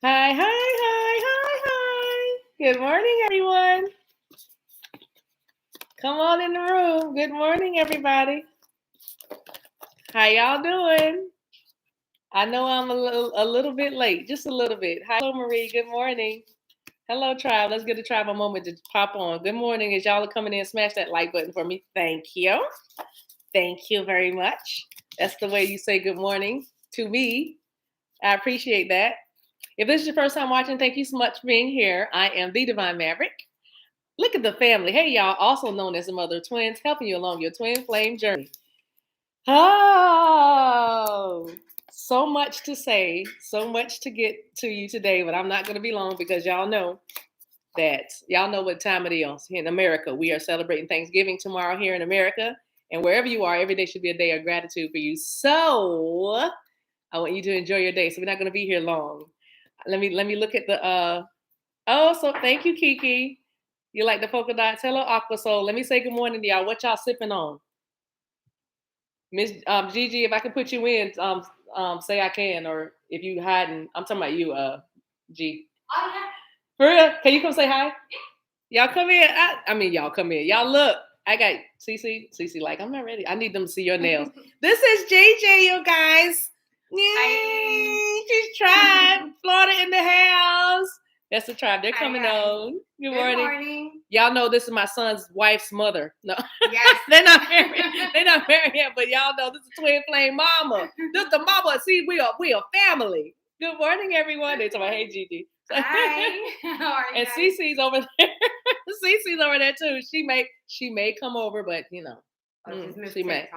Hi, hi, hi, hi, hi. Good morning, everyone. Come on in the room. Good morning, everybody. How y'all doing? I know I'm a little bit late, just a little bit. Hi, hello, Marie. Good morning. Hello, Tribe. Let's get a Tribe a moment to pop on. Good morning. As y'all are coming in, smash that like button for me. Thank you. Thank you very much. That's the way you say good morning to me. I appreciate that. If this is your first time watching, thank you so much for being here. I am the Divine Maverick. Look at the family. Hey, y'all, also known as the mother of twins, helping you along your twin flame journey. Oh, so much to say, so much to get to you today, but I'm not going to be long because y'all know what time it is in America. We are celebrating Thanksgiving tomorrow here in America, and wherever you are, every day should be a day of gratitude for you. So I want you to enjoy your day. So we're not going to be here long. Let me look at the so thank you, Kiki. You like the polka dots? Hello, Aqua Soul. Let me say good morning to y'all. What y'all sipping on? Miss Gigi, if I can put you in, say I can, or if you hiding, I'm talking about you, G. Oh, yeah. For real? Can you come say hi? Y'all come in. I mean, y'all come in. Y'all look. I got Cece, like, I'm not ready. I need them to see your nails. This is JJ, you guys. Yay! She's tried. Florida in the house. That's the tribe. They're coming on. Good morning. Y'all know this is my son's wife's mother. No. Yes. They're not married. They're not married yet, but y'all know this is twin flame mama. This is the mama. See, we are family. Good morning, everyone. They talk about, hey, Gigi. Hi. How are you? And Cece's over there. Cece's over there too. She may come over, but you know. She may.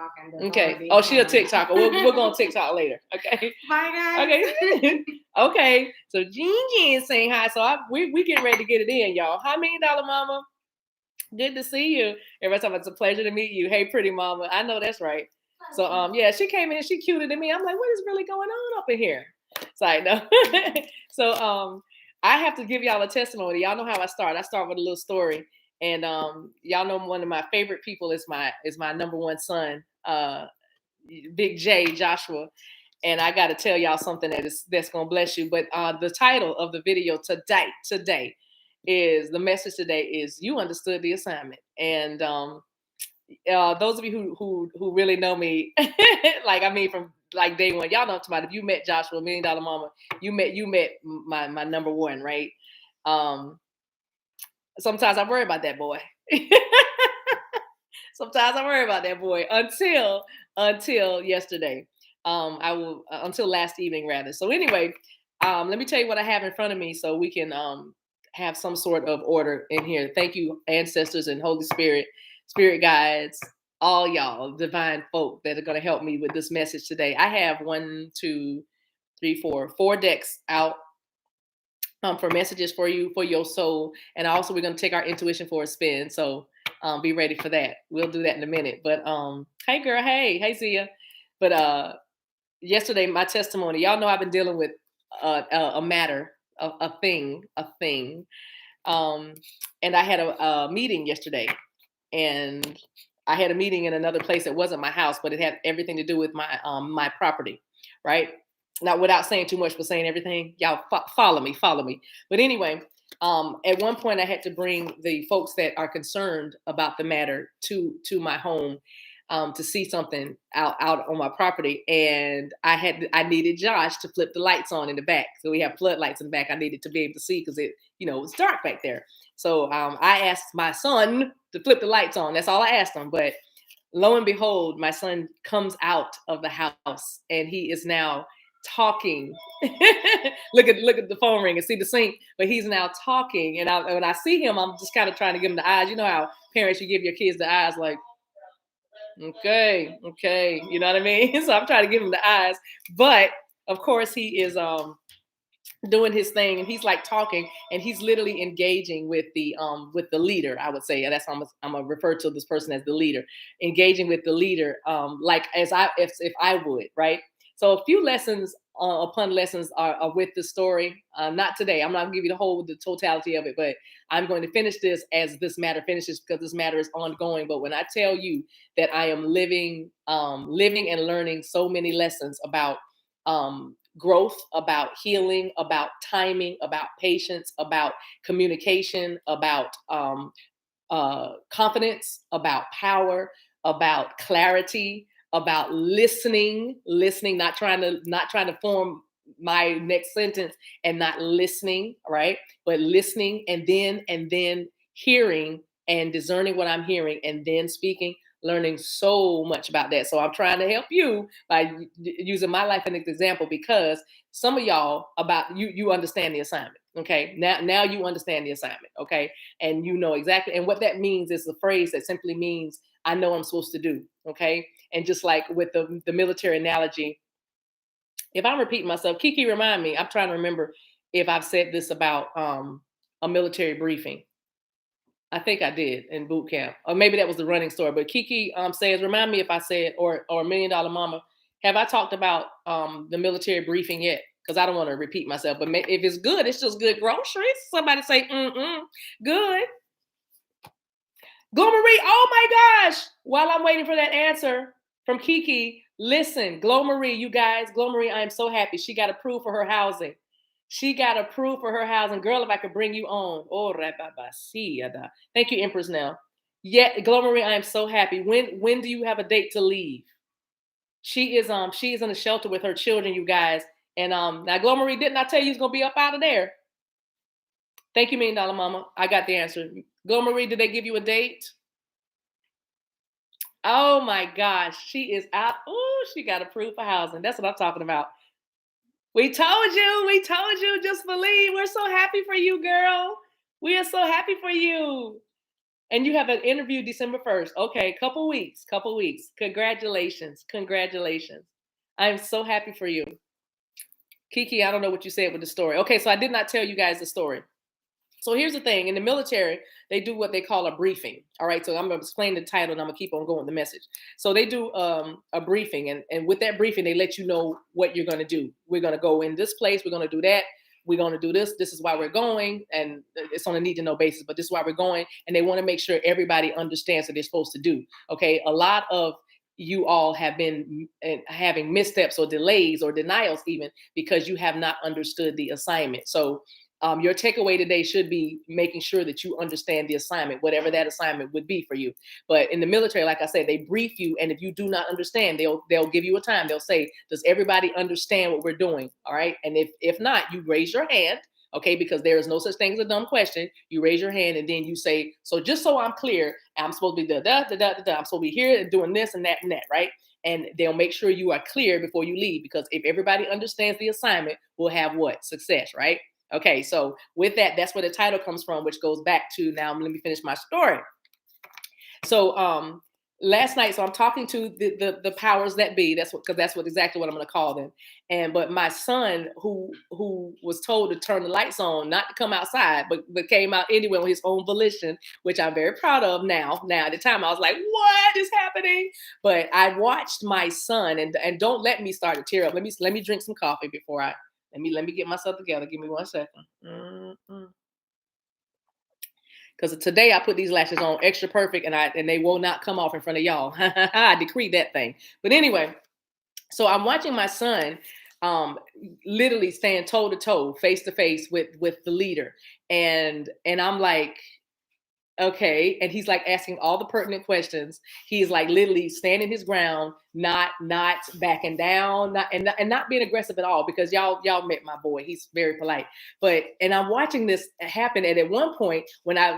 Okay. Oh, she a TikToker. We're gonna TikTok later. Okay. Bye, guys. Okay. Okay. So Gigi is saying hi. So we getting ready to get it in, y'all. Hi, $1 Million Mama. Good to see you. Everybody talking, it's a pleasure to meet you. Hey, pretty mama. I know that's right. So yeah, she came in. She cuter than me. I'm like, what is really going on up in here? So I know. So I have to give y'all a testimony. Y'all know how I start. I start with a little story. And y'all know one of my favorite people is my number one son, Big J, Joshua. And I got to tell y'all something that's gonna bless you. But the title of the video today is the message today is you understood the assignment. And those of you who really know me, like I mean from like day one, y'all know about if you met Joshua, $1 Million Mama, you met my number one, right? Sometimes I worry about that boy. Sometimes I worry about that boy until yesterday. Until last evening rather. So anyway, let me tell you what I have in front of me so we can have some sort of order in here. Thank you, ancestors and Holy Spirit, spirit guides, all y'all divine folk that are going to help me with this message today. I have 4 decks out for messages for you, for your soul. And also we're going to take our intuition for a spin. So be ready for that. We'll do that in a minute. But hey girl, hey Zia. But yesterday, my testimony, y'all know I've been dealing with a matter, a thing. And I had a meeting yesterday, and I had a meeting in another place that wasn't my house, but it had everything to do with my property, right? Not without saying too much, but saying everything. Y'all follow me. But anyway, at one point I had to bring the folks that are concerned about the matter to my home to see something out on my property. And I needed Josh to flip the lights on in the back. So we have floodlights in the back. I needed to be able to see because it was dark back there. So I asked my son to flip the lights on. That's all I asked him. But lo and behold, my son comes out of the house and he is now talking. look at the phone ring and see the sink, but he's now talking. And when I see him, I'm just kind of trying to give him the eyes. You know how parents, you give your kids the eyes, like, okay, you know what I mean? So I'm trying to give him the eyes, but of course he is doing his thing, and he's like talking, and he's literally engaging with the leader. I would say that's how I'm gonna refer to this person as the leader, engaging with the leader, like if I would, right? So a few lessons upon lessons are with the story. Not today. I'm not gonna give you the totality of it, but I'm going to finish this as this matter finishes because this matter is ongoing. But when I tell you that I am living and learning so many lessons about growth, about healing, about timing, about patience, about communication, about confidence, about power, about clarity, about listening, not trying to form my next sentence and not listening, right? But listening and then hearing and discerning what I'm hearing and then speaking, learning so much about that. So I'm trying to help you by using my life as an example, because some of y'all about you understand the assignment. Okay. Now you understand the assignment. Okay. And you know exactly. And what that means is a phrase that simply means I know I'm supposed to do. Okay. And just like with the military analogy, if I'm repeating myself, Kiki, remind me. I'm trying to remember if I've said this about a military briefing. I think I did in boot camp, or maybe that was the running story. But Kiki says, remind me if I said, or $1 Million Mama, have I talked about the military briefing yet? Because I don't want to repeat myself. But if it's good, it's just good groceries. Somebody say, good. Go Marie, oh my gosh. While I'm waiting for that answer from Kiki, listen, Glow Marie, you guys, Glow Marie, I am so happy. She got approved for her housing. She got approved for her housing. Girl, if I could bring you on. Oh, thank you, Empress Now. Yeah, Glow Marie, I am so happy. When do you have a date to leave? She is in a shelter with her children, you guys. And now Glow Marie, didn't I tell you it's gonna be up out of there? Thank you, $1 Million Mama. I got the answer. Glow Marie, did they give you a date? Oh my gosh, she is out. Oh, she got approved for housing. That's what I'm talking about. We told you, just believe. We're so happy for you, girl. We are so happy for you. And you have an interview December 1st. Okay, couple weeks. Congratulations. I'm so happy for you. Kiki, I don't know what you said with the story. Okay, so I did not tell you guys the story. So here's the thing. In the military, they do what they call a briefing. All right, so I'm going to explain the title and I'm going to keep on going with the message. So they do a briefing. And with that briefing, they let you know what you're going to do. We're going to go in this place. We're going to do that. We're going to do this. This is why we're going. And it's on a need to know basis, but this is why we're going. And they want to make sure everybody understands what they're supposed to do. Okay, a lot of you all have been having missteps or delays or denials even because you have not understood the assignment. So your takeaway today should be making sure that you understand the assignment, whatever that assignment would be for you. But in the military, like I said, they brief you, and if you do not understand, they'll give you a time. They'll say, "Does everybody understand what we're doing?" All right, and if not, you raise your hand, okay, because there is no such thing as a dumb question. You raise your hand, and then you say, "So just so I'm clear, I'm supposed to be I'm supposed to be here and doing this and that, right?" And they'll make sure you are clear before you leave, because if everybody understands the assignment, we'll have what? Success, right? Okay, so with that, that's where the title comes from, which goes back to, now let me finish my story. So last night, so I'm talking to the powers that be. That's what exactly what I'm going to call them. But my son, who was told to turn the lights on, not to come outside, but came out anyway on his own volition, which I'm very proud of now. Now at the time I was like, what is happening? But I watched my son, and don't let me start to tear up. Let me drink some coffee before I. Let me get myself together. Give me 1 second. Because today I put these lashes on extra perfect, and they will not come off in front of y'all. I decree that thing. But anyway, so I'm watching my son literally stand toe to toe, face to face with the leader, and I'm like, okay. And he's like asking all the pertinent questions. He's like literally standing his ground, not backing down, not being aggressive at all, because y'all met my boy. He's very polite. And I'm watching this happen. And at one point when I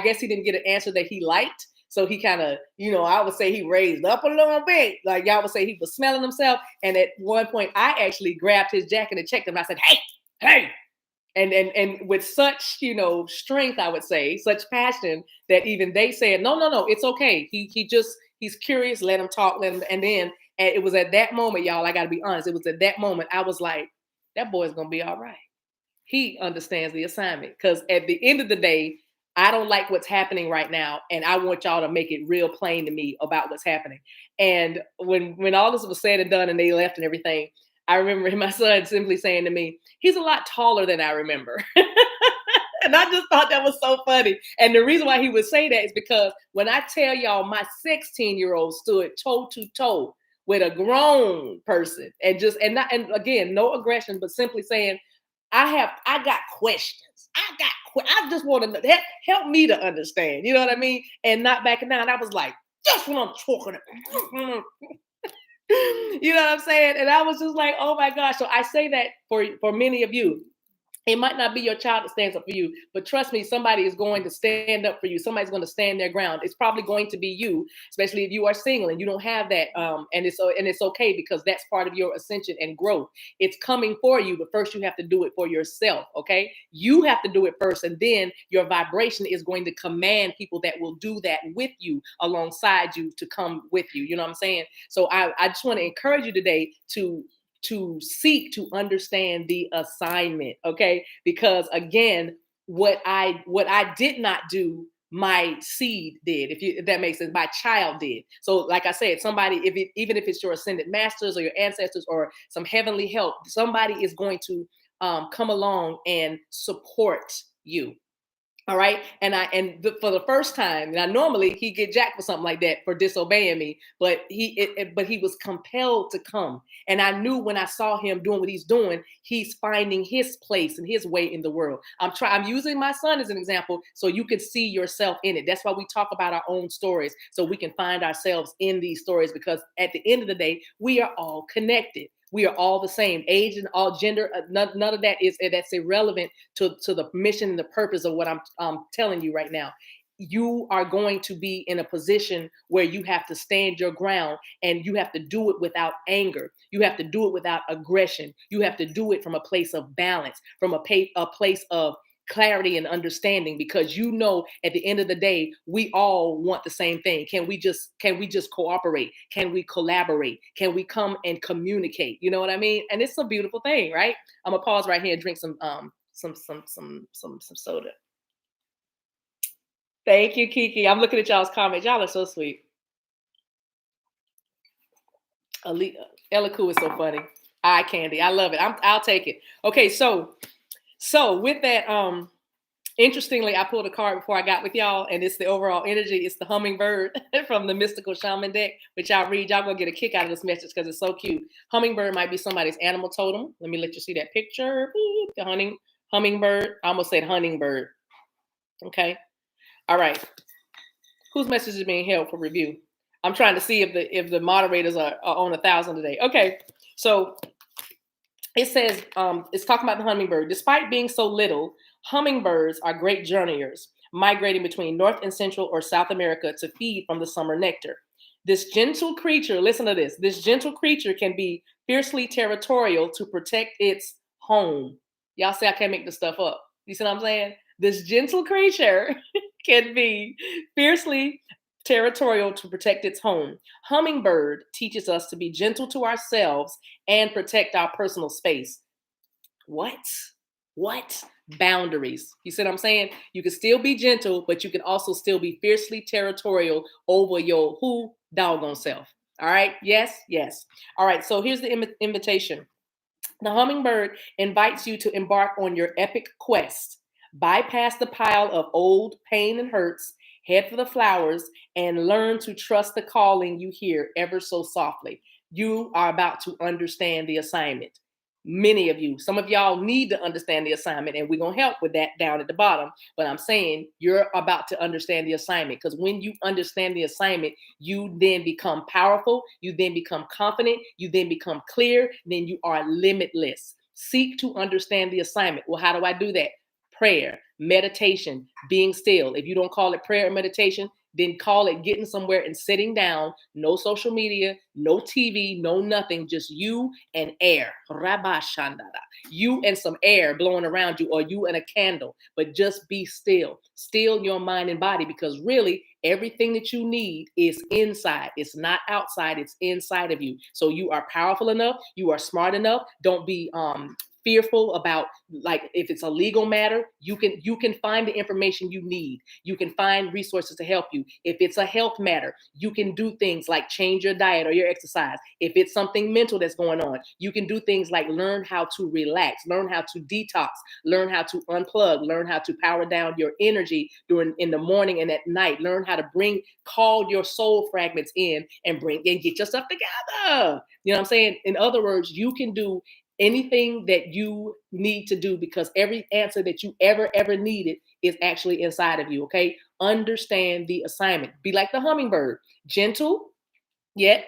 guess he didn't get an answer that he liked. So he kind of, I would say he raised up a little bit. Like y'all would say he was smelling himself. And at one point I actually grabbed his jacket and checked him. I said, hey. And with such, strength, I would say, such passion, that even they said, no, it's okay. He's curious. Let him talk. And then it was at that moment, y'all, I got to be honest. It was at that moment I was like, that boy's going to be all right. He understands the assignment, because at the end of the day, I don't like what's happening right now. And I want y'all to make it real plain to me about what's happening. And when all this was said and done and they left and everything, I remember my son simply saying to me, he's a lot taller than I remember. And I just thought that was so funny. And the reason why he would say that is because when I tell y'all, my 16-year-old stood toe to toe with a grown person, and just and not and again, no aggression, but simply saying, I got questions. I just want to know, help me to understand. You know what I mean? And not backing down. I was like, that's what I'm talking about. You know what I'm saying? And I was just like, oh my gosh. So I say that for many of you. It might not be your child that stands up for you, but trust me, somebody is going to stand up for you. Somebody's going to stand their ground. It's probably going to be you, especially if you are single and you don't have that. And it's okay, because that's part of your ascension and growth. It's coming for you, but first you have to do it for yourself. Okay, you have to do it first, and then your vibration is going to command people that will do that with you, alongside you, to come with you. You know what I'm saying? So I just want to encourage you today to seek to understand the assignment, okay? Because again, what I did not do, my seed did. If that makes sense, my child did. So, like I said, somebody, even if it's your ascended masters or your ancestors or some heavenly help, somebody is going to come along and support you. All right. For the first time, now normally he get jacked for something like that for disobeying me, but he was compelled to come. And I knew when I saw him doing what he's doing, he's finding his place and his way in the world. I'm using my son as an example so you can see yourself in it. That's why we talk about our own stories, so we can find ourselves in these stories, because at the end of the day, we are all connected. We are all the same age and all gender. None of that that's irrelevant to the mission and the purpose of what I'm telling you right now. You are going to be in a position where you have to stand your ground, and you have to do it without anger. You have to do it without aggression. You have to do it from a place of balance, from a place of clarity and understanding, because you know at the end of the day, we all want the same thing. Can we just cooperate? Can we collaborate? Can we come and communicate? You know what I mean? And it's a beautiful thing, right? I'm gonna pause right here and drink some soda. Thank you, Kiki. I'm looking at y'all's comments. Y'all are so sweet. Eliku is so funny. Eye candy. I love it. I'll take it. Okay, so with that, interestingly, I pulled a card before I got with y'all, and it's the overall energy. It's the Hummingbird from the Mystical Shaman deck, which I'll read. Y'all gonna get a kick out of this message because it's so cute. Hummingbird might be somebody's animal totem. Let me let you see that picture. The hummingbird. I almost said huntingbird. Okay. All right. Whose message is being held for review? I'm trying to see if the moderators are on 1,000 today. Okay. So it says, it's talking about the hummingbird. Despite being so little, hummingbirds are great journeyers, migrating between North and Central or South America to feed from the summer nectar. This gentle creature, listen to this, this gentle creature can be fiercely territorial to protect its home. Y'all say I can't make this stuff up. You see what I'm saying? This gentle creature can be fiercely territorial to protect its home. Hummingbird teaches us to be gentle to ourselves and protect our personal space. What? Boundaries. You see what I'm saying? You can still be gentle, but you can also still be fiercely territorial over your doggone self. All right? Yes. All right, so here's the invitation. The hummingbird invites you to embark on your epic quest. Bypass the pile of old pain and hurts, head for the flowers, and learn to trust the calling you hear ever so softly. You are about to understand the assignment. Many of you, some of y'all need to understand the assignment, and we're going to help with that down at the bottom. But I'm saying you're about to understand the assignment, because when you understand the assignment, you then become powerful, you then become confident, you then become clear, then you are limitless. Seek to understand the assignment. Well, how do I do that? Prayer, meditation, being still. If you don't call it prayer or meditation, then call it getting somewhere and sitting down. No social media, no TV, no nothing. Just you and air. You and some air blowing around you, or you and a candle. But just be still. Still your mind and body, because really everything that you need is inside. It's not outside. It's inside of you. So you are powerful enough. You are smart enough. Don't be fearful about, like, if it's a legal matter, you can find the information you need. You can find resources to help you. If it's a health matter, you can do things like change your diet or your exercise. If it's something mental that's going on, you can do things like learn how to relax, learn how to detox, learn how to unplug, learn how to power down your energy during in the morning and at night, learn how to call your soul fragments in and get yourself together. You know what I'm saying? In other words, you can do anything that you need to do, because every answer that you ever needed is actually inside of you. Okay, understand the assignment. Be like the hummingbird, gentle, yet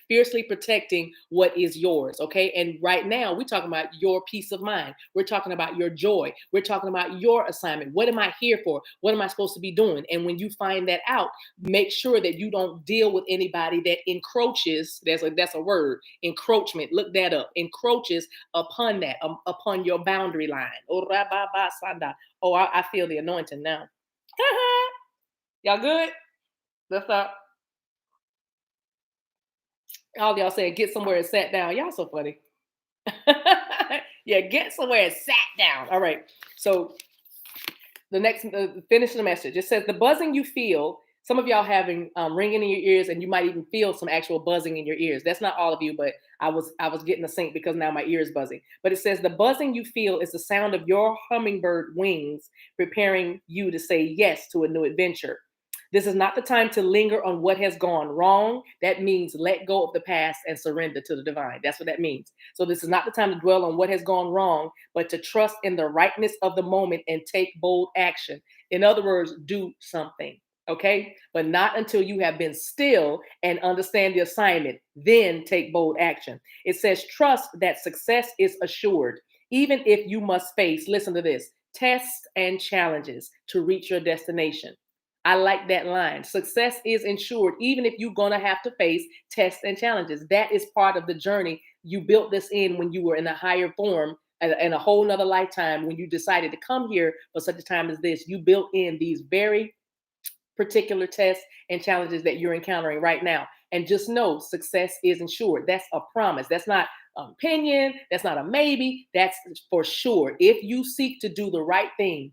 fiercely protecting what is yours. Okay, and right now we're talking about your peace of mind. We're talking about your joy. We're talking about your assignment. What am I here for? What am I supposed to be doing? And when you find that out, make sure that you don't deal with anybody that encroaches. That's a word, encroachment. Look that up. Encroaches upon that, upon your boundary line. Oh, I feel the anointing now. Y'all good? Let's stop. All y'all saying get somewhere and sat down. Y'all so funny. Yeah, get somewhere and sat down. All right. So the next, finish the message. It says the buzzing you feel. Some of y'all having ringing in your ears, and you might even feel some actual buzzing in your ears. That's not all of you, but I was getting a sync because now my ear is buzzing. But it says the buzzing you feel is the sound of your hummingbird wings preparing you to say yes to a new adventure. This is not the time to linger on what has gone wrong. That means let go of the past and surrender to the divine. That's what that means. So this is not the time to dwell on what has gone wrong, but to trust in the rightness of the moment and take bold action. In other words, do something. Okay, but not until you have been still and understand the assignment, then take bold action. It says, trust that success is assured, even if you must face, listen to this, tests and challenges to reach your destination. I like that line. Success is ensured, even if you're going to have to face tests and challenges. That is part of the journey. You built this in when you were in a higher form and a whole nother lifetime. When you decided to come here for such a time as this, you built in these very particular tests and challenges that you're encountering right now. And just know success is ensured. That's a promise. That's not an opinion. That's not a maybe. That's for sure. If you seek to do the right thing,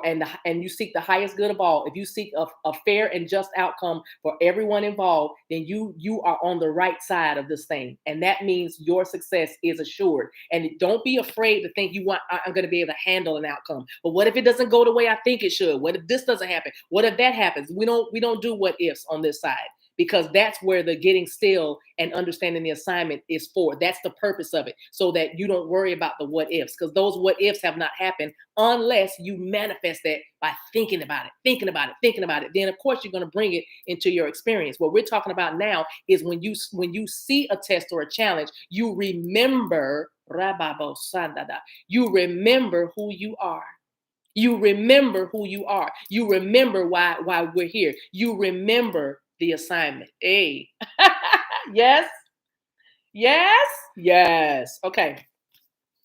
and you seek the highest good of all, if you seek a fair and just outcome for everyone involved, then you are on the right side of this thing, and that means your success is assured. And don't be afraid to think I'm going to be able to handle an outcome. But what if it doesn't go the way I think it should? What if this doesn't happen? What if that happens? We don't do what ifs on this side, because that's where the getting still and understanding the assignment is for. That's the purpose of it, so that you don't worry about the what ifs, because those what ifs have not happened unless you manifest that by thinking about it. Then of course you're going to bring it into your experience. What we're talking about now is when you see a test or a challenge, you remember you remember who you are. You remember who you are. You remember why we're here. You remember the assignment. Hey. Yes. Yes. Yes. Okay.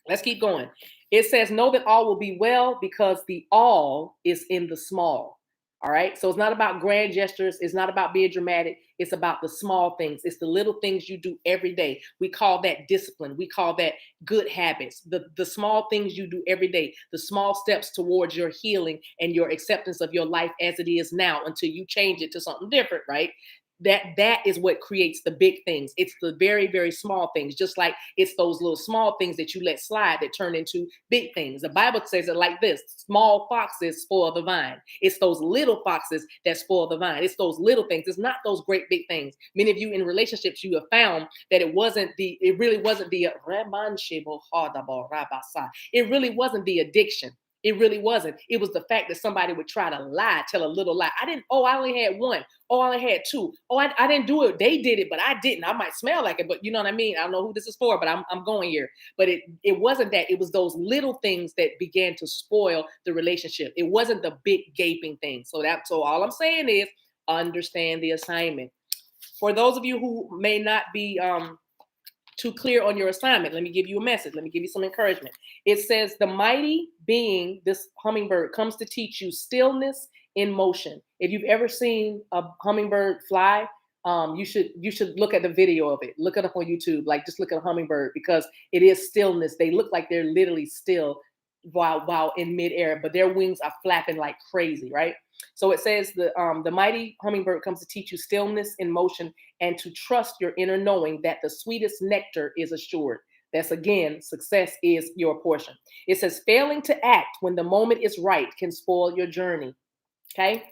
Let's keep going. It says, know that all will be well, because the all is in the small. All right. So it's not about grand gestures. It's not about being dramatic. It's about the small things. It's the little things you do every day. We call that discipline. We call that good habits. The small things you do every day, the small steps towards your healing and your acceptance of your life as it is now, until you change it to something different, right? That is what creates the big things. It's the very, very small things, just like it's those little small things that you let slide that turn into big things. The Bible says it like this: small foxes spoil the vine. It's those little foxes that spoil the vine. It's those little things. It's not those great big things. Many of you in relationships, you have found that it really wasn't the addiction. It really wasn't. It was the fact that somebody would try to lie, tell a little lie. I only had one. Oh, I only had two. Oh, I didn't do it. They did it, but I didn't. I might smell like it, but you know what I mean? I don't know who this is for, but I'm going here. But it wasn't that. It was those little things that began to spoil the relationship. It wasn't the big gaping thing. So all I'm saying is understand the assignment. For those of you who may not be too clear on your assignment, let me give you a message. Let me give you some encouragement. It says the mighty being, this hummingbird, comes to teach you stillness in motion. If you've ever seen a hummingbird fly, you should look at the video of it. Look it up on YouTube. Like just look at a hummingbird because it is stillness. They look like they're literally still while in midair, but their wings are flapping like crazy, right? So it says the mighty hummingbird comes to teach you stillness in motion and to trust your inner knowing that the sweetest nectar is assured. That's again, success is your portion. It says failing to act when the moment is right can spoil your journey. Okay.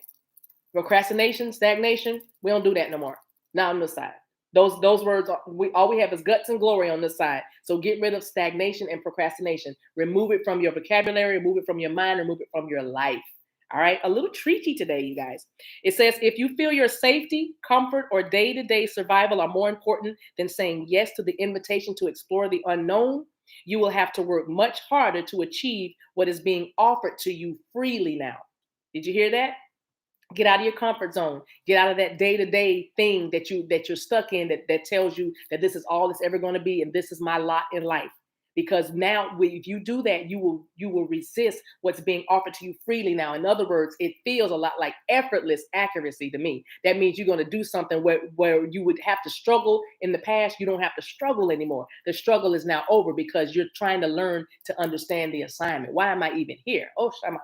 Procrastination, stagnation, we don't do that no more. Not on this side. Those words, all we have is guts and glory on this side. So get rid of stagnation and procrastination. Remove it from your vocabulary, remove it from your mind, remove it from your life. All right, a little treaty today, you guys. It says if you feel your safety, comfort, or day-to-day survival are more important than saying yes to the invitation to explore the unknown, you will have to work much harder to achieve what is being offered to you freely now. Did you hear that? Get out of your comfort zone. Get out of that day-to-day thing that you're stuck in that tells you that this is all it's ever going to be and this is my lot in life. Because now if you do that, you will resist what's being offered to you freely now. In other words, it feels a lot like effortless accuracy to me. That means you're going to do something where you would have to struggle in the past. You don't have to struggle anymore. The struggle is now over because you're trying to learn to understand the assignment. Why am I even here? Oh, Shamanda.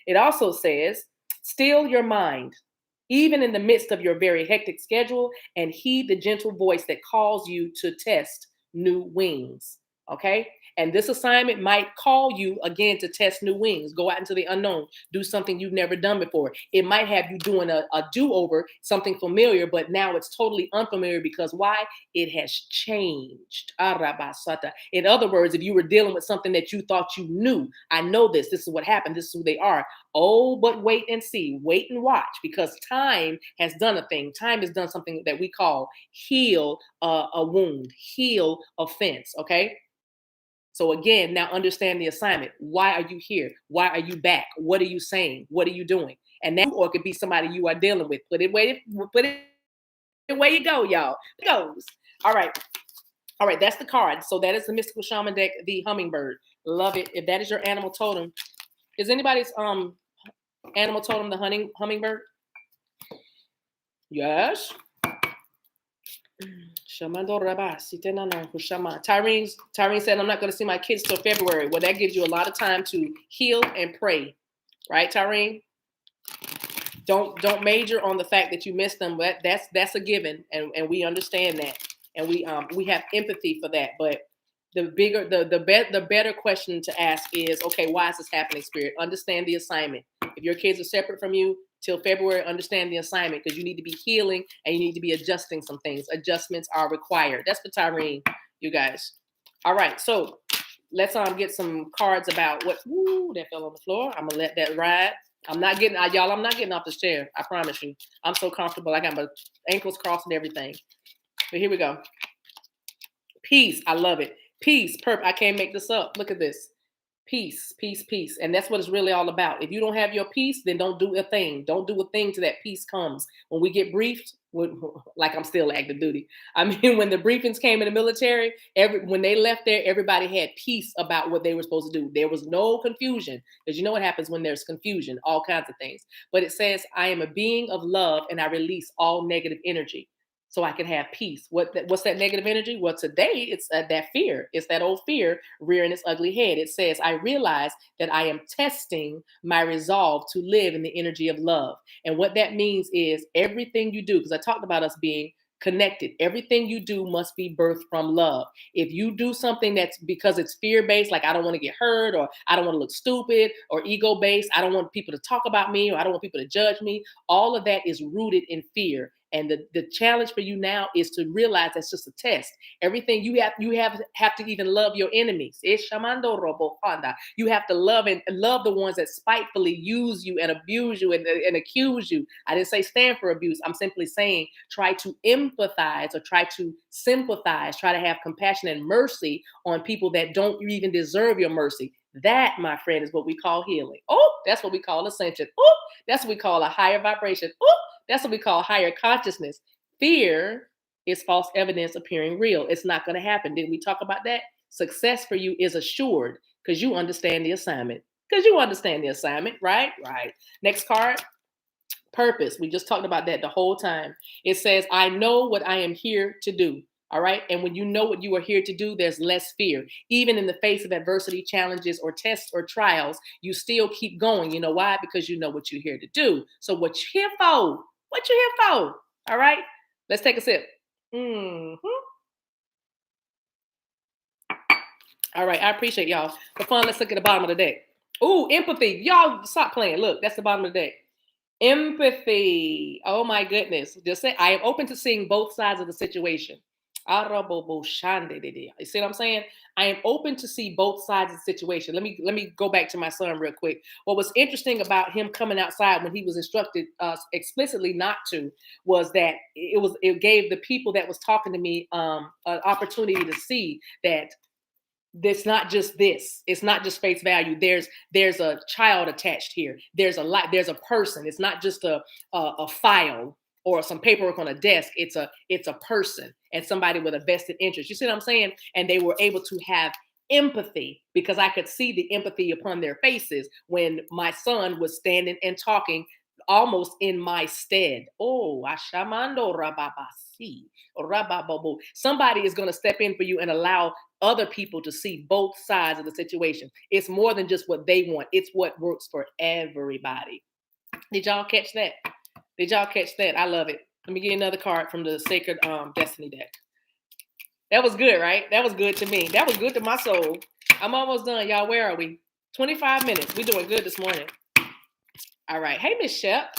It also says, still your mind, even in the midst of your very hectic schedule, and heed the gentle voice that calls you to test new wings. Okay. And this assignment might call you again to test new wings, go out into the unknown, do something you've never done before. It might have you doing a do-over, something familiar, but now it's totally unfamiliar because why? It has changed. In other words, if you were dealing with something that you thought you knew, I know this is what happened, this is who they are. Oh, but wait and see, wait and watch, because time has done a thing. Time has done something that we call heal a wound, heal offense, okay? So again, now understand the assignment. Why are you here? Why are you back? What are you saying? What are you doing? And that, or it could be somebody you are dealing with. Put it where you go, y'all. It goes. All right. All right, that's the card. So that is the Mystical Shaman deck, the Hummingbird. Love it. If that is your animal totem, is anybody's animal totem the hummingbird? Yes. Tyrene said, I'm not going to see my kids till February. Well, that gives you a lot of time to heal and pray. Right, Tyrene? Don't major on the fact that you missed them. But that's a given, and we understand that. And we have empathy for that. But the better question to ask is, okay, why is this happening, Spirit? Understand the assignment. If your kids are separate from you till February, understand the assignment, because you need to be healing and you need to be adjusting some things. Adjustments are required. That's for Tyrene, you guys. All right, so let's get some cards about what. Ooh, that fell on the floor. I'm gonna let that ride. I'm not getting off this chair. I promise you. I'm so comfortable. I got my ankles crossed and everything. But here we go. Peace. I love it. Peace. I can't make this up. Look at this. Peace, peace, peace. And that's what it's really all about. If you don't have your peace, then don't do a thing. Don't do a thing till that peace comes. When we get briefed, like I'm still active duty. I mean, when the briefings came in the military, when they left there, everybody had peace about what they were supposed to do. There was no confusion, because you know what happens when there's confusion, all kinds of things. But it says, I am a being of love and I release all negative energy, so I can have peace. What's that negative energy? Well, today it's that fear. It's that old fear rearing its ugly head. It says, I realize that I am testing my resolve to live in the energy of love. And what that means is everything you do, because I talked about us being connected, everything you do must be birthed from love. If you do something that's because it's fear-based, like I don't want to get hurt, or I don't want to look stupid, or ego-based, I don't want people to talk about me, or I don't want people to judge me, all of that is rooted in fear. And the challenge for you now is to realize that's just a test. Everything you have to even love your enemies. You have to love the ones that spitefully use you and abuse you and accuse you. I didn't say stand for abuse. I'm simply saying try to empathize or try to sympathize, try to have compassion and mercy on people that don't even deserve your mercy. That, my friend, is what we call healing. Oh, that's what we call ascension. Oh, that's what we call a higher vibration. Oh, that's what we call higher consciousness. Fear is false evidence appearing real. It's not going to happen. Didn't we talk about that? Success for you is assured because you understand the assignment. Right? Right. Next card. Purpose. We just talked about that the whole time. It says, I know what I am here to do. All right. And when you know what you are here to do, there's less fear. Even in the face of adversity, challenges, or tests or trials, you still keep going. You know why? Because you know what you're here to do. So what you here for? What you here for? All right. Let's take a sip. Hmm. All right. I appreciate y'all. For fun, let's look at the bottom of the deck. Ooh, empathy. Y'all stop playing. Look, that's the bottom of the deck. Empathy. Oh my goodness. Just say, I am open to seeing both sides of the situation. You see what I'm saying? I am open to see both sides of the situation. Let me go back to my son real quick. What was interesting about him coming outside when he was instructed explicitly not to was that it gave the people that was talking to me an opportunity to see that it's not just this. It's not just face value. There's a child attached here. There's a person. It's not just a file or some paperwork on a desk. It's a person and somebody with a vested interest. You see what I'm saying? And they were able to have empathy because I could see the empathy upon their faces when my son was standing and talking almost in my stead. Oh, Ashamando Rababasi. Rabababo. Somebody is going to step in for you and allow other people to see both sides of the situation. It's more than just what they want. It's what works for everybody. Did y'all catch that? Did y'all catch that? I love it. Let me get another card from the Sacred Destiny deck. That was good, right? That was good to me. That was good to my soul. I'm almost done, y'all. Where are we? 25 minutes. We're doing good this morning. All right. Hey, Miss Shep.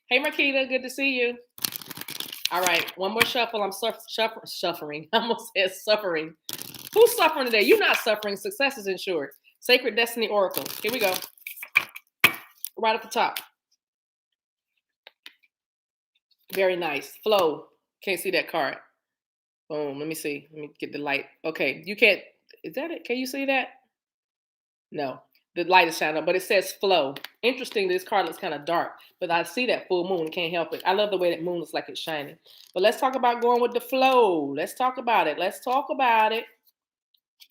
Hey, Marquita. Good to see you. All right. One more shuffle. I'm suffering. I almost said suffering. Who's suffering today? You're not suffering. Success is insured. Sacred Destiny Oracle. Here we go. Right at the top. Very nice. Flow. Can't see that card. Boom. Let me see. Let me get the light. Okay. You can't. Is that it? Can you see that? No. The light is shining up, but it says flow. Interesting. This card looks kind of dark, but I see that full moon. Can't help it. I love the way that moon looks like it's shining. But let's talk about going with the flow. Let's talk about it. Let's talk about it.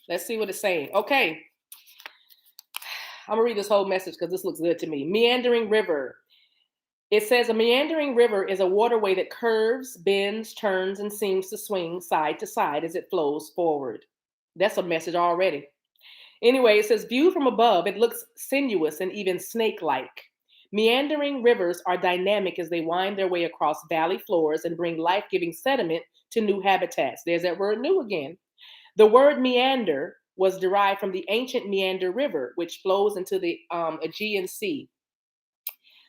Let's see what it's saying. Okay. I'm going to read this whole message because this looks good to me. Meandering river. It says a meandering river is a waterway that curves, bends, turns, and seems to swing side to side as it flows forward. That's a message already. Anyway, it says viewed from above, it looks sinuous and even snake-like. Meandering rivers are dynamic as they wind their way across valley floors and bring life-giving sediment to new habitats. There's that word new again. The word meander was derived from the ancient Meander River, which flows into the Aegean Sea.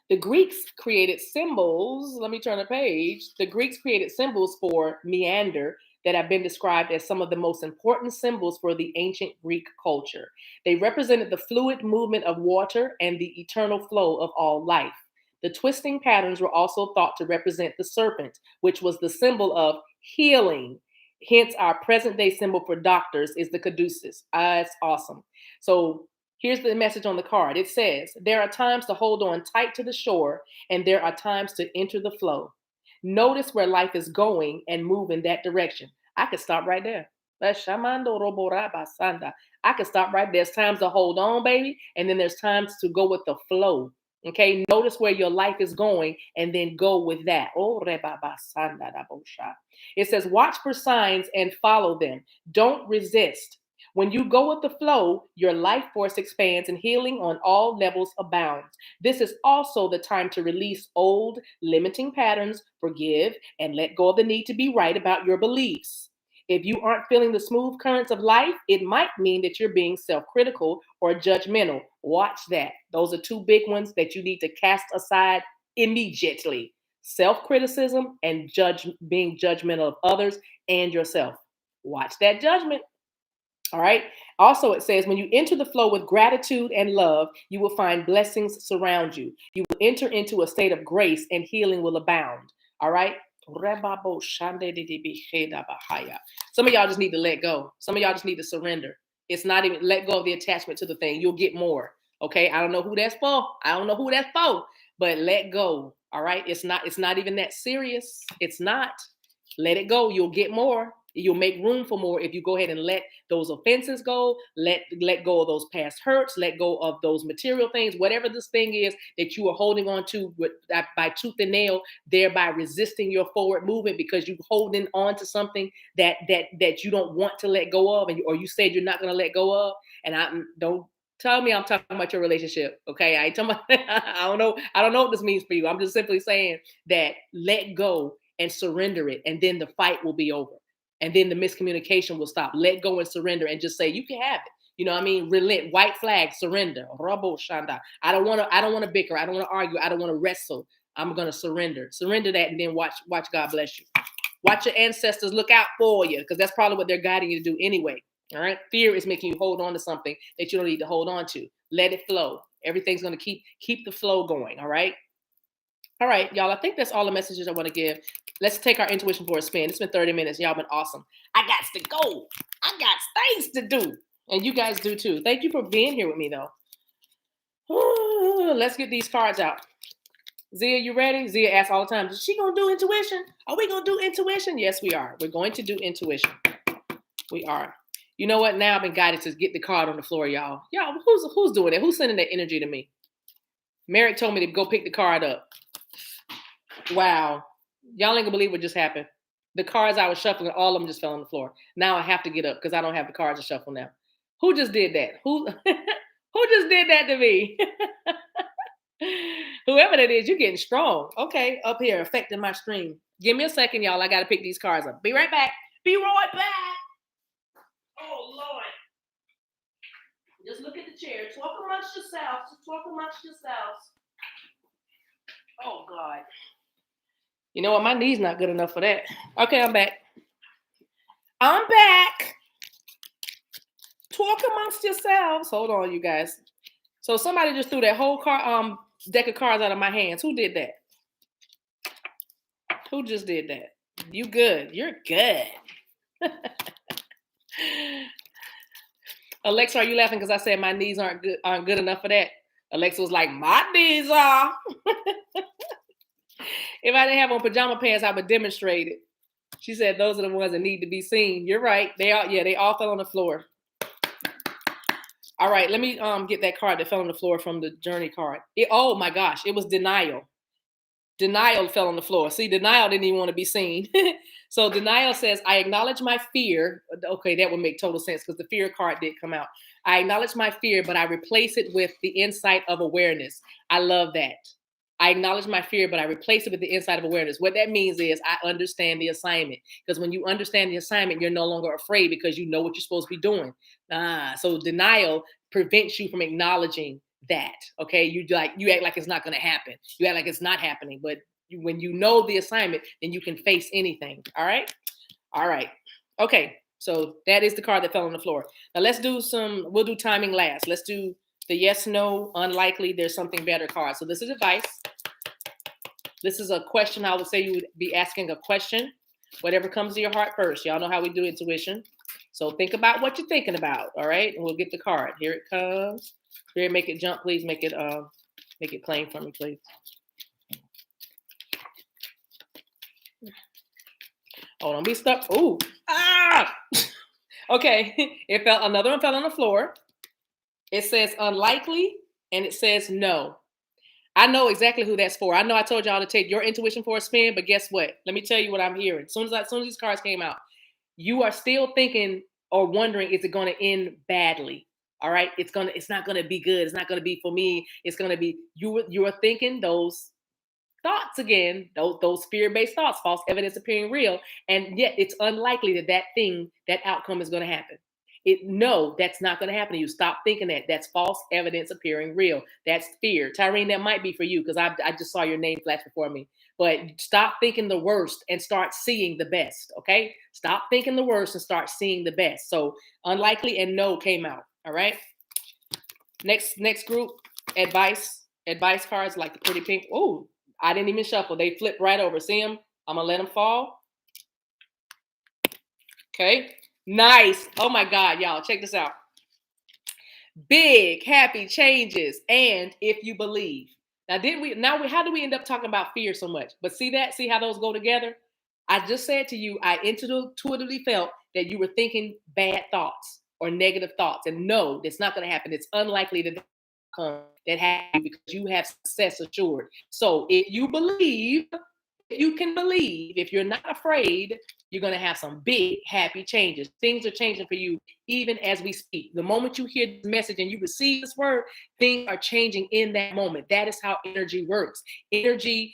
The Greeks created symbols. Let me turn the page. The Greeks created symbols for meander that have been described as some of the most important symbols for the ancient Greek culture. They represented the fluid movement of water and the eternal flow of all life. The twisting patterns were also thought to represent the serpent, which was the symbol of healing. Hence, our present day symbol for doctors is the caduceus. It's awesome. So here's the message on the card. It says, there are times to hold on tight to the shore, and there are times to enter the flow. Notice where life is going and move in that direction. I could stop right there. I could stop right there. There's times to hold on, baby, and then there's times to go with the flow. Okay, notice where your life is going and then go with that. It says, watch for signs and follow them. Don't resist. When you go with the flow, your life force expands and healing on all levels abounds. This is also the time to release old limiting patterns, forgive, and let go of the need to be right about your beliefs. If you aren't feeling the smooth currents of life, it might mean that you're being self-critical or judgmental. Watch that. Those are two big ones that you need to cast aside immediately. Self-criticism and being judgmental of others and yourself. Watch that judgment. All right. Also, it says when you enter the flow with gratitude and love, you will find blessings surround you. You will enter into a state of grace and healing will abound. All right. Some of y'all just need to let go. Some of y'all just need to surrender. It's not even let go of the attachment to the thing. You'll get more. Okay. I don't know who that's for. But let go. All right. It's not even that serious. It's not. Let it go. You'll get more. You'll make room for more if you go ahead and let those offenses go, let go of those past hurts, let go of those material things, whatever this thing is that you are holding on to by tooth and nail, thereby resisting your forward movement because you're holding on to something that you don't want to let go of, or you said you're not going to let go of. And I don't tell me I'm talking about your relationship, okay? I ain't talking about, I don't know what this means for you. I'm just simply saying that let go and surrender it, and then the fight will be over. And then the miscommunication will stop. Let go and surrender and just say, you can have it. You know what I mean? Relent, white flag, surrender. Rabo shanda. I don't want to bicker. I don't want to argue. I don't want to wrestle. I'm going to surrender. Surrender that, and then watch God bless you. Watch your ancestors look out for you, because that's probably what they're guiding you to do anyway. All right. Fear is making you hold on to something that you don't need to hold on to. Let it flow. Everything's going to keep the flow going. All right. All right, y'all. I think that's all the messages I want to give. Let's take our intuition for a spin. It's been 30 minutes. Y'all been awesome. I got to go. I got things to do. And you guys do too. Thank you for being here with me, though. Ooh, let's get these cards out. Zia, you ready? Zia asks all the time, is she going to do intuition? Are we going to do intuition? Yes, we are. We're going to do intuition. We are. You know what? Now I've been guided to get the card on the floor, y'all. Y'all, who's doing it? Who's sending that energy to me? Merrick told me to go pick the card up. Wow. Y'all ain't gonna believe what just happened. The cards I was shuffling, all of them just fell on the floor. Now I have to get up because I don't have the cards to shuffle now. Who just did that? Who just did that to me? Whoever that is, you're getting strong. Okay, up here, affecting my stream. Give me a second, y'all. I gotta pick these cards up. Be right back. Be right back. Oh Lord. Just look at the chair. Talk amongst yourselves. Just talk amongst yourselves. Oh God. You know what? My knee's not good enough for that. Okay, I'm back. I'm back. Talk amongst yourselves. Hold on, you guys. So somebody just threw that whole deck of cards out of my hands. Who did that? Who just did that? You good. You're good. Alexa, are you laughing because I said my knees aren't good enough for that? Alexa was like, my knees are. If I didn't have on pajama pants, I would demonstrate it. She said, those are the ones that need to be seen. You're right. They all fell on the floor. All right, let me get that card that fell on the floor from the journey card. Oh my gosh, it was denial. Denial fell on the floor. See, denial didn't even want to be seen. So denial says, I acknowledge my fear. Okay, that would make total sense because the fear card did come out. I acknowledge my fear, but I replace it with the insight of awareness. I love that. I acknowledge my fear, but I replace it with the insight of awareness. What that means is I understand the assignment. Because when you understand the assignment, you're no longer afraid because you know what you're supposed to be doing. So denial prevents you from acknowledging that. Okay, you act like it's not going to happen. You act like it's not happening. But when you know the assignment, then you can face anything. All right. Okay, so that is the card that fell on the floor. Now we'll do timing last. Let's do the yes, no, unlikely, there's something better card. So this is advice. This is a question. I would say you would be asking a question. Whatever comes to your heart first. Y'all know how we do intuition. So think about what you're thinking about. All right. And we'll get the card. Here it comes. Here, make it jump, please. Make it plain for me, please. Oh, don't be stuck. Ooh. Ah! Okay. Another one fell on the floor. It says unlikely, and it says no. I know exactly who that's for. I know I told y'all to take your intuition for a spin, but guess what? Let me tell you what I'm hearing. As soon as these cards came out, you are still thinking or wondering, is it going to end badly? All right. It's not going to be good. It's not going to be for me. It's going to be, you are thinking those thoughts again, those fear-based thoughts, false evidence appearing real. And yet it's unlikely that outcome is going to happen. No, that's not going to happen to you. Stop thinking that. That's false evidence appearing real. That's fear. Tyrene, that might be for you because I just saw your name flash before me. But stop thinking the worst and start seeing the best, okay? Stop thinking the worst and start seeing the best. So unlikely and no came out, all right? Next group, advice cards like the pretty pink. Oh, I didn't even shuffle. They flipped right over. See them? I'm going to let them fall. Okay. Nice. Oh my God, y'all, check this out. Big, happy changes. And if you believe. Now, how do we end up talking about fear so much? But see how those go together? I just said to you, I intuitively felt that you were thinking bad thoughts or negative thoughts. And no, that's not going to happen. It's unlikely that come that happen because you have success assured. So if you believe, if you can believe, if you're not afraid, you're going to have some big happy changes. Things are changing for you even as we speak. The moment you hear this message and you receive this word, things are changing in that moment. That is how energy works. Energy,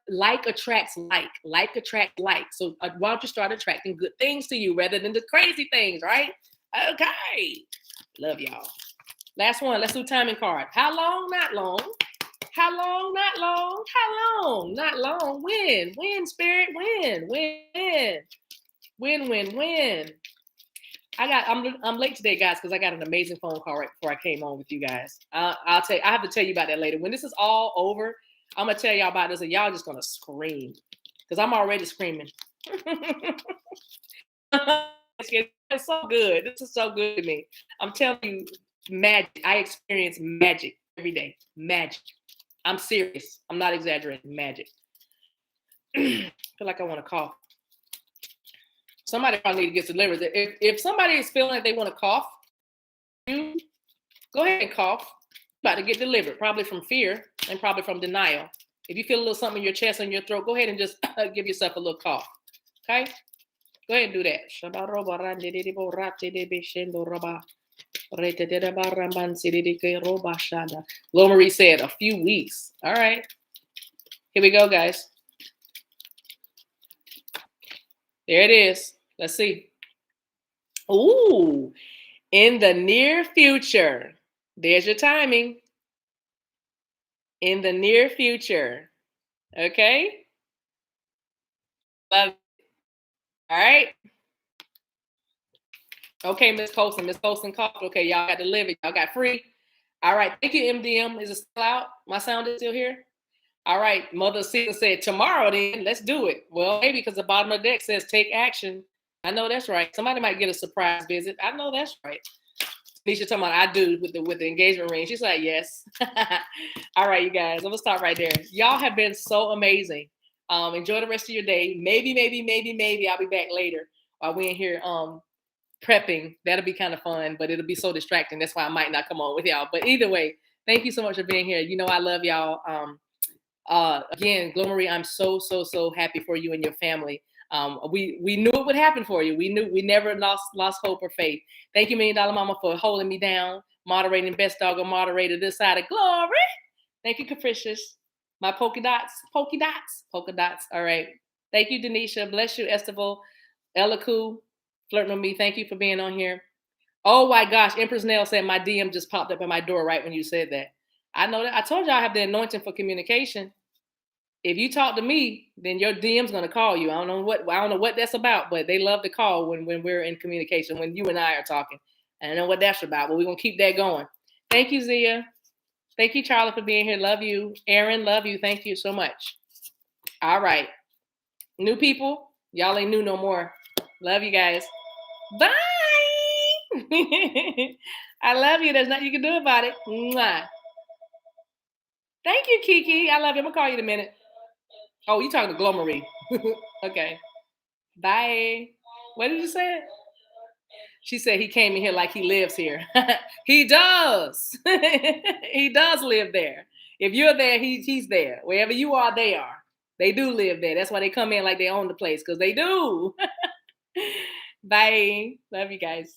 like attracts like attracts like. So why don't you start attracting good things to you rather than the crazy things, right? Okay. Love y'all. Last one. Let's do timing card. How long? Not long. How long? Not long. How long? Not long. When? When, spirit? When? When? When? When? I'm late today, guys, because I got an amazing phone call right before I came on with you guys. I'll tell you, I have to tell you about that later. When this is all over, I'm gonna tell y'all about this, and y'all just gonna scream because I'm already screaming. It's so good. This is so good to me. I'm telling you, magic. I experience magic every day. Magic. I'm serious. I'm not exaggerating. Magic. I feel like I want to cough. Somebody probably need to get delivered. If somebody is feeling like they want to cough, you go ahead and cough. About to get delivered, probably from fear and probably from denial. If you feel a little something in your chest and your throat, go ahead and just give yourself a little cough. Okay? Go ahead and do that. Lil Marie said a few weeks. All right. Here we go, guys. There it is. Let's see. Ooh, in the near future. There's your timing. In the near future. Okay? Love it. All right. Okay, Miss Colson. Miss Colson coughed. Okay, y'all got to live it. Y'all got free. All right. Thank you, MDM. Is it still out? My sound is still here? All right. Mother Caesar said, tomorrow then, let's do it. Well, maybe because the bottom of the deck says take action. I know that's right. Somebody might get a surprise visit. I know that's right. Nisha talking about I do with the engagement ring. She's like, yes. All right, you guys. I'm gonna stop right there. Y'all have been so amazing. Enjoy the rest of your day. Maybe I'll be back later while we're in here prepping. That'll be kind of fun, but it'll be so distracting. That's why I might not come on with y'all. But either way, thank you so much for being here. You know I love y'all. Again, Glory, I'm so happy for you and your family. We knew it would happen for you. We knew we never lost hope or faith. Thank you, $1 Million Mama, for holding me down, moderating, best dog or moderator this side of glory. Thank you, Capricious. My polka dots. All right. Thank you, Denisha. Bless you, Estival. Elaku, flirting with me. Thank you for being on here. Oh my gosh, Empress Nail said my DM just popped up at my door right when you said that. I know that. I told you I have the anointing for communication. If you talk to me, then your DM's gonna call you. I don't know what that's about, but they love to call when we're in communication, when you and I are talking. I don't know what that's about, but we're gonna keep that going. Thank you, Zia. Thank you, Charlie, for being here. Love you. Aaron, love you. Thank you so much. All right. New people, y'all ain't new no more. Love you guys. Bye. I love you. There's nothing you can do about it. Mwah. Thank you, Kiki. I love you. I'm gonna call you in a minute. Oh, you talking to Glomery. Okay. Bye. What did you say? She said he came in here like he lives here. He does. He does live there. If you're there, he's there. Wherever you are, they are. They do live there. That's why they come in like they own the place, because they do. Bye. Love you guys.